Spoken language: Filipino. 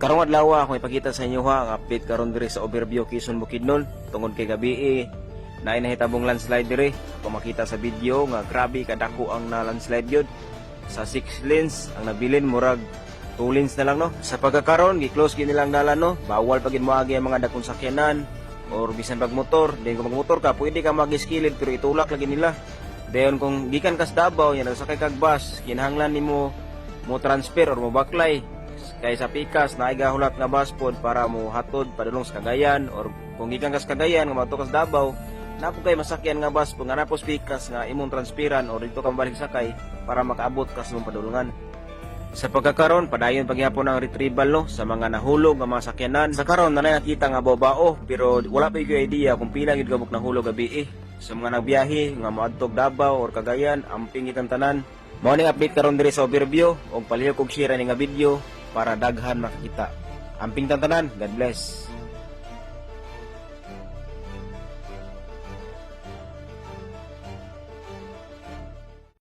Karong adlaw ako ipakita sa inyo ang update karon diri sa overview Quezon Bukidnon tungod kay gabi na nahitabong landslide diri. Kung makita sa video nga grabe kadako ang na landslide gyud. Sa 6 lanes ang nabilin murag 2 lanes na lang no. Sa pagkakaron gi-close gid nilang dalan no. Bawal pagid moagi ang mga dakong sakyanan or bisan pag motor. Then kung magmotor ka pwede ka mag-skilid pero itulak lagi nila. Dayon kung gikan ka sa Davao yan nagsakay kag bus, kinahanglan nimo mo transfer or mo baklay kay sa pikas na igahulat nga bus pod para mo hatod padulong sa Cagayan or kung gikan ka sa Cagayan nga madto ka sa Davao napo kay masakyan nga bus kung nga napos pikas nga imong transferan or dito ka balik sakay para makaabot ka sa imong padulungan. Sa pagkakaron padayon pagyapon ang retrieval no sa mga nahulog nga mga sakyanan. Sa karon na nakita nga babao pero wala pa gyud idea kung pila gyud kabuk nahulog gabi sa mga nagbiyahe nga moadtog Davao or Cagayan amping itang tanan. Mao ning update karon diri sa overview og palihog og share ni nga video para daghan makakita. Amping tantanan, God bless.